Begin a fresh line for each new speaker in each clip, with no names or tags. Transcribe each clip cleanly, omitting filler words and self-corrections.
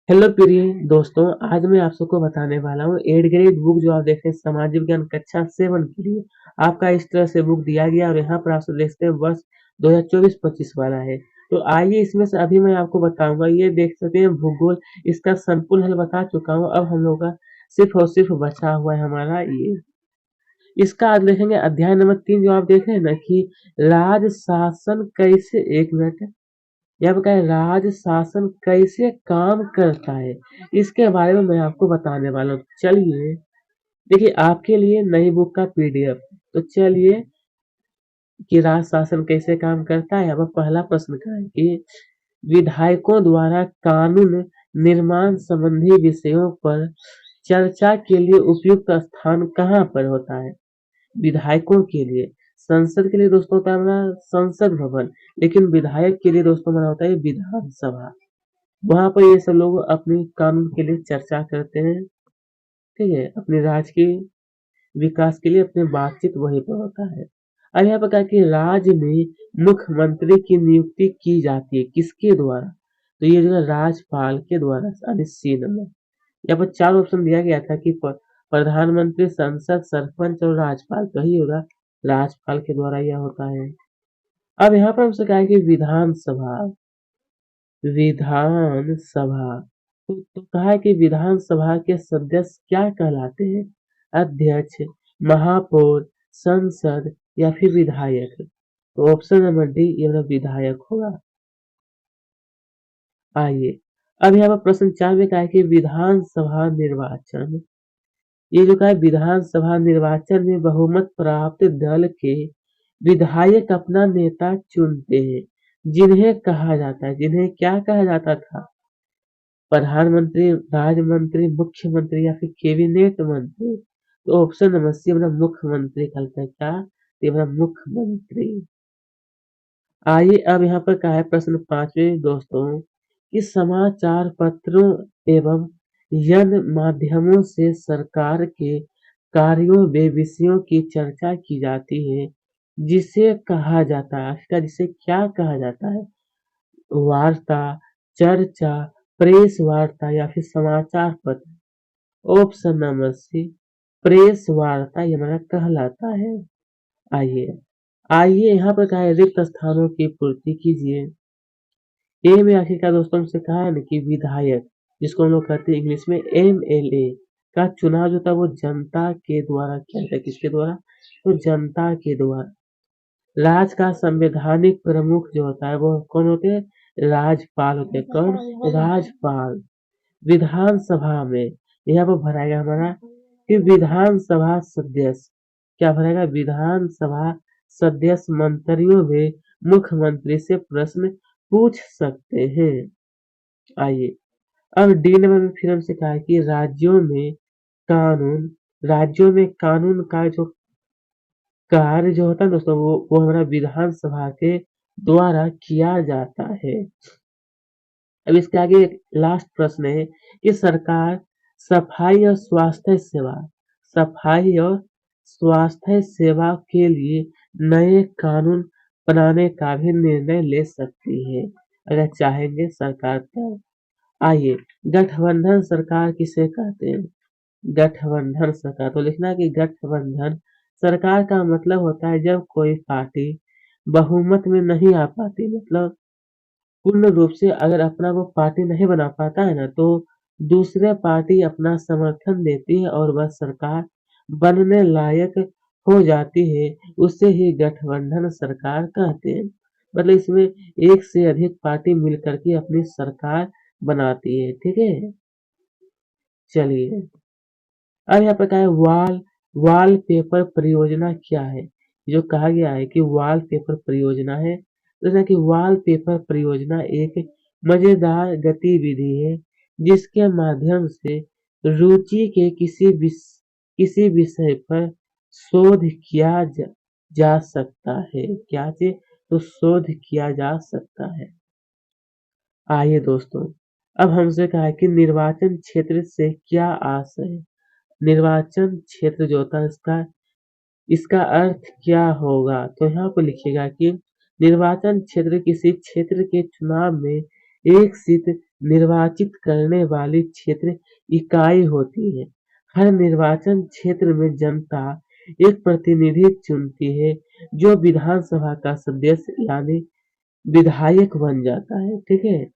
Hello प्रिय दोस्तों, आज मैं आप सबको बताने वाला हूँ 8th ग्रेड बुक जो आप देख रहे हैं सामाजिक विज्ञान कक्षा 7 के लिए आपका इस तरह से बुक दिया गया और यहाँ पर आप सब देखते हैं वर्ष 2024-25 वाला है। तो आइए इसमें से अभी मैं आपको बताऊंगा। ये देख सकते हैं भूगोल, इसका संपूर्ण हल बता चुका हूँ। अब हम लोग का सिर्फ और सिर्फ बचा हुआ है हमारा ये। इसका आज देखेंगे अध्याय नंबर 3 जो आप देख रहे हैं ना कि राज शासन कैसे, एक मिनट, यहाँ पे क्या है, राज शासन कैसे काम करता है, इसके बारे में मैं आपको बताने वाला हूँ। चलिए, देखिए आपके लिए नई बुक का पीडीएफ। तो चलिए कि राज शासन कैसे काम करता है। अब पहला प्रश्न का है कि विधायकों द्वारा कानून निर्माण संबंधी विषयों पर चर्चा के लिए उपयुक्त स्थान कहाँ पर होता है। विधायकों के लिए संसद के लिए दोस्तों होता है हमारा संसद भवन, लेकिन विधायक के लिए दोस्तों हमारा होता है विधानसभा। वहां पर ये सब लोग अपनी कानून के लिए चर्चा करते हैं। ठीक है, अपने राज्य के विकास के लिए अपने बातचीत वहीं पर होता है। अब यहाँ पर कहा कि राज्य में मुख्यमंत्री की नियुक्ति की जाती है किसके द्वारा। तो ये जो है राज्यपाल के द्वारा, यानी सी नंबर। यहाँ पर 4 ऑप्शन दिया गया था कि प्रधानमंत्री, संसद, सरपंच और राज्यपाल। तो यही होगा, राज्यपाल के द्वारा यह होता है। अब यहाँ पर हमसे कहा है कि विधानसभा, विधानसभा तो कहा है कि विधानसभा के सदस्य क्या कहलाते हैं। अध्यक्ष, महापौर, संसद या फिर विधायक। तो ऑप्शन नंबर डी ये वाला विधायक होगा। आइए, अब यहाँ पर प्रश्न 4 में कहा है कि विधानसभा निर्वाचन, ये जो कहा है विधानसभा निर्वाचन में बहुमत प्राप्त दल के विधायक अपना नेता चुनते हैं, जिन्हें कहा जाता है, जिन्हें क्या कहा जाता था, प्रधानमंत्री, राज्यमंत्री, मुख्यमंत्री या फिर कैबिनेट मंत्री। तो ऑप्शन नंबर सी अपना मुख्यमंत्री कहलाता है। क्या, ये अपना मुख्यमंत्री। आइए, अब यहाँ पर क्या है प्रश्न 5वें दोस्तों कि समाचार पत्रों एवं यन माध्यमों से सरकार के कार्यों व विषयों की चर्चा की जाती है, जिसे कहा जाता है, आखिरकार जिसे क्या कहा जाता है, वार्ता, चर्चा, प्रेस वार्ता या फिर समाचार पत्र। ऑप्शन नंबर सी प्रेस वार्ता ये हमारा कहलाता है। आइए, आइए यहाँ पर कहा है रिक्त स्थानों की पूर्ति कीजिए। ए में आखिरकार दोस्तों हमसे कहा है ना कि विधायक, जिसको हम लोग कहते हैं इंग्लिश में एमएलए, का चुनाव जो था वो जनता के द्वारा किया जाता है। किसके द्वारा, तो जनता के द्वारा। राज्य का संवैधानिक प्रमुख जो होता है वो कौन होते हैं, राज्यपाल होते हैं। कौन, राज्यपाल। विधानसभा में यहाँ पर भराएगा हमारा कि विधानसभा सदस्य, क्या भरेगा, विधानसभा सदस्य मंत्रियों में मुख्यमंत्री से प्रश्न पूछ सकते हैं। आइए, अब डी नंबर में फिर हमसे कहा है कि कानून राज्यों में कानून का जो कार्य जो होता है दोस्तों वो हमारा विधानसभा के द्वारा किया जाता है। अब इसके आगे एक लास्ट प्रश्न है कि सरकार सफाई और स्वास्थ्य सेवा, सफाई और स्वास्थ्य सेवा के लिए नए कानून बनाने का भी निर्णय ले सकती है, अगर चाहेंगे सरकार तब। आइए, गठबंधन सरकार किसे कहते हैं। गठबंधन सरकार, तो लिखना है कि गठबंधन सरकार का मतलब होता है जब कोई पार्टी बहुमत में नहीं आ पाती, मतलब पूर्ण रूप से अगर अपना वो पार्टी नहीं बना पाता है ना, तो दूसरे पार्टी अपना समर्थन देती है और वह सरकार बनने लायक हो जाती है, उसे ही गठबंधन सरकार कहते हैं। मतलब इसमें एक से अधिक पार्टी मिलकर के अपनी सरकार बनाती है। ठीक है, चलिए, अब यहाँ पर क्या है, वॉल पेपर परियोजना क्या है। जो कहा गया है कि वॉल पेपर परियोजना है, जैसा कि वॉल पेपर परियोजना एक मजेदार गतिविधि है जिसके माध्यम से रुचि के किसी विषय पर शोध किया जा सकता है। क्या से, तो शोध किया जा सकता है। आइए दोस्तों, अब हमसे कहा है कि निर्वाचन क्षेत्र से क्या आशय है। निर्वाचन क्षेत्र जो होता है इसका अर्थ क्या होगा। तो यहाँ पर लिखिएगा कि निर्वाचन क्षेत्र किसी क्षेत्र के चुनाव में एक सीट निर्वाचित करने वाली क्षेत्र इकाई होती है। हर निर्वाचन क्षेत्र में जनता एक प्रतिनिधि चुनती है जो विधानसभा का सदस्य यानी विधायक बन जाता है। ठीक है,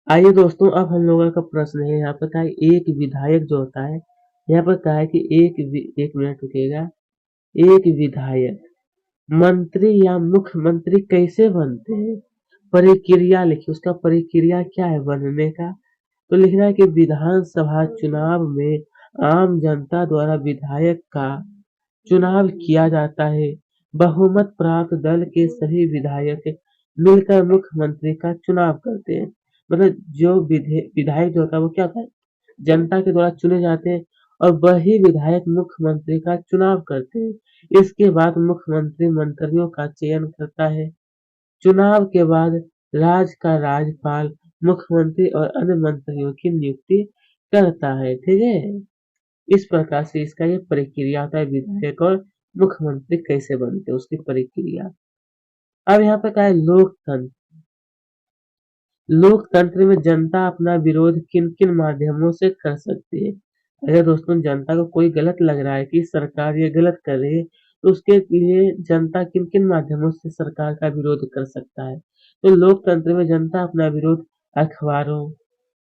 आइए दोस्तों, अब हम लोगों का प्रश्न है यहाँ पर क्या है, एक विधायक जो होता है, यहाँ पर क्या है कि एक मिनट रुकेगा। एक विधायक मंत्री या मुख्यमंत्री कैसे बनते हैं, प्रक्रिया लिखिए, उसका प्रक्रिया क्या है बनने का। तो लिखना है कि विधानसभा चुनाव में आम जनता द्वारा विधायक का चुनाव किया जाता है। बहुमत प्राप्त दल के सभी विधायक मिलकर मुख्यमंत्री का चुनाव करते हैं। मतलब जो विधायक जो होता है वो क्या होता है, जनता के द्वारा चुने जाते हैं और वही विधायक मुख्यमंत्री का चुनाव करते हैं। इसके बाद मुख्यमंत्री मंत्रियों का चयन करता है। चुनाव के बाद राज्य का राज्यपाल मुख्यमंत्री और अन्य मंत्रियों की नियुक्ति करता है। ठीक है, इस प्रकार से इसका ये प्रक्रिया होता है, विधायक और मुख्यमंत्री कैसे बनते हैं उसकी प्रक्रिया। अब यहाँ पे क्या है, लोकतंत्र। लोकतंत्र में जनता अपना विरोध किन किन माध्यमों से कर सकती है। अगर दोस्तों जनता को कोई गलत लग रहा है कि सरकार ये गलत कर रही है, तो उसके लिए जनता किन किन माध्यमों से सरकार का विरोध कर सकता है। तो लोकतंत्र में जनता अपना विरोध अखबारों,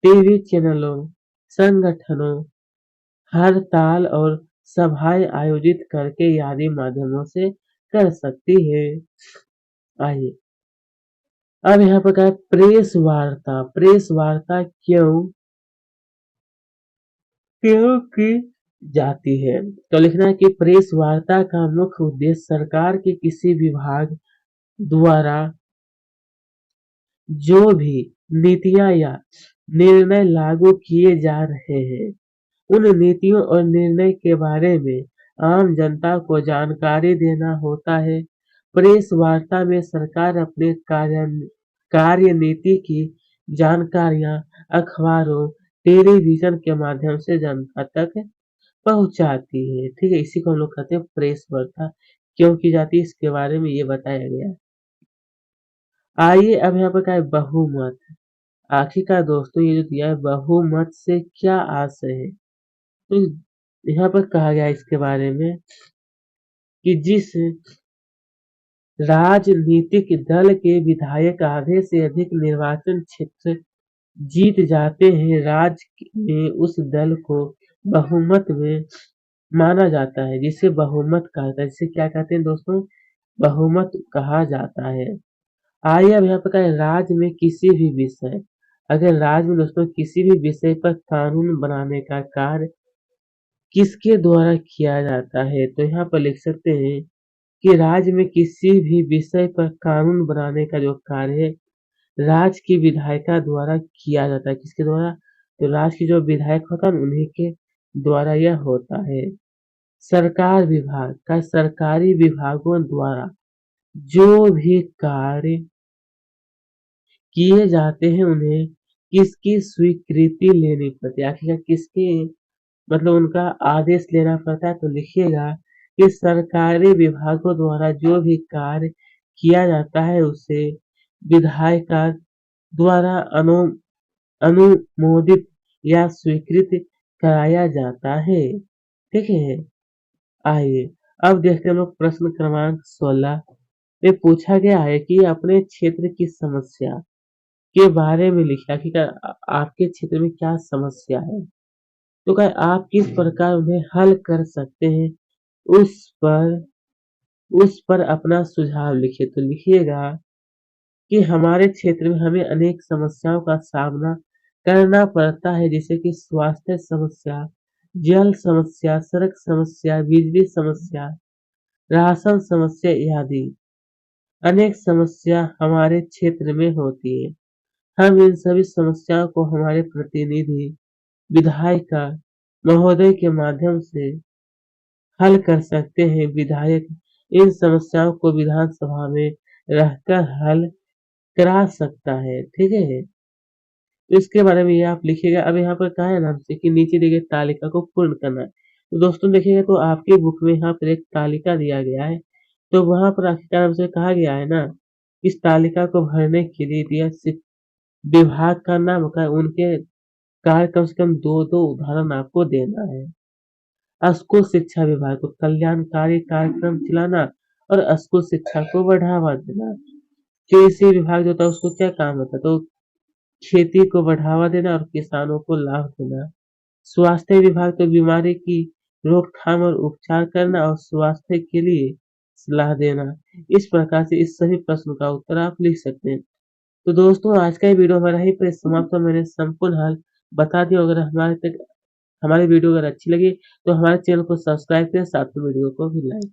टीवी चैनलों, संगठनों, हड़ताल और सभाएं आयोजित करके आदि माध्यमों से कर सकती है। आइए, अब यहाँ पर क्या है, प्रेस वार्ता। प्रेस वार्ता क्यों क्यों की जाती है। तो लिखना है कि प्रेस वार्ता का मुख्य उद्देश्य सरकार के किसी विभाग द्वारा जो भी नीतियां या निर्णय लागू किए जा रहे हैं, उन नीतियों और निर्णय के बारे में आम जनता को जानकारी देना होता है। प्रेस वार्ता में सरकार अपने कार्यनीति की जानकारियां अखबारों, टेलीविजन के माध्यम से जनता तक पहुंचाती है। ठीक है, इसी को हम लोग कहते हैं प्रेस वार्ता। क्यों की जाती है इसके बारे में ये बताया गया है। आइए, अब यहाँ पर क्या है, बहुमत। आखिरकार दोस्तों ये जो दिया है, बहुमत से क्या आशय है। तो यहाँ पर कहा गया है इसके बारे में कि जिस राजनीतिक दल के विधायक आधे से अधिक निर्वाचन क्षेत्र जीत जाते हैं, राज्य में उस दल को बहुमत में माना जाता है, जिसे बहुमत कहा जाता है। जिसे क्या कहते हैं दोस्तों, बहुमत कहा जाता है। आइए अब यहाँ पर क्या है, राज्य में किसी भी विषय, अगर राज्य में दोस्तों किसी भी विषय पर कानून बनाने का कार्य किसके द्वारा किया जाता है, तो यहाँ पर लिख सकते हैं कि राज्य में किसी भी विषय पर कानून बनाने का जो कार्य है राज्य की विधायिका द्वारा किया जाता है। किसके द्वारा, तो राज्य की जो विधायक होता है उन्हीं के द्वारा यह होता है। सरकार विभाग का सरकारी विभागों द्वारा जो भी कार्य किए जाते हैं उन्हें किसकी स्वीकृति लेनी पड़ती है। आखिरकार किसके मतलब उनका आदेश लेना पड़ता है। तो लिखिएगा कि सरकारी विभागों द्वारा जो भी कार्य किया जाता है उसे विधायिका द्वारा अनुमोदित या स्वीकृत कराया जाता है। ठीक है, आइए अब देखते हैं लोग प्रश्न क्रमांक 16 में पूछा गया है कि अपने क्षेत्र की समस्या के बारे में लिखिए। आखिरकार आपके क्षेत्र में क्या समस्या है, तो क्या आप किस प्रकार उन्हें हल कर सकते हैं, उस पर अपना सुझाव लिखिए। तो लिखिएगा कि हमारे क्षेत्र में हमें अनेक समस्याओं का सामना करना पड़ता है, जैसे कि स्वास्थ्य समस्या, जल समस्या, सड़क समस्या, बिजली समस्या, राशन समस्या आदि अनेक समस्या हमारे क्षेत्र में होती है। हम इन सभी समस्याओं को हमारे प्रतिनिधि विधायिका महोदय के माध्यम से हल कर सकते हैं। विधायक इन समस्याओं को विधानसभा में रहकर हल करा सकता है। ठीक है, तो इसके बारे में ये आप लिखिएगा। अब यहाँ पर कहा है ना हमसे कि नीचे दी गई तालिका को पूर्ण करना है। तो दोस्तों देखिएगा तो आपके बुक में यहाँ पर एक तालिका दिया गया है, तो वहां पर आखिरकार हमसे कहा गया है ना इस तालिका को भरने के लिए दिया विभाग का नाम होता है, उनके कार्य कम से कम 2-2 उदाहरण आपको देना है। स्कूल शिक्षा विभाग को कल्याणकारी कार्यक्रम चलाना और स्कूल शिक्षा को बढ़ावा देना। कृषि विभाग जो होता है उसको क्या काम होता है, तो खेती को बढ़ावा देना और किसानों को लाभ देना। स्वास्थ्य विभाग तो बीमारी की रोकथाम और उपचार करना और स्वास्थ्य के लिए सलाह देना। इस प्रकार से इस सभी प्रश्न का उत्तर आप लिख सकते हैं। तो दोस्तों आज का ये वीडियो हमारा यहीं पे समाप्त हुआ। मैंने संपूर्ण हल बता दिया। अगर हमारी वीडियो अगर अच्छी लगी तो हमारे चैनल को सब्सक्राइब करें, साथ में वीडियो को भी लाइक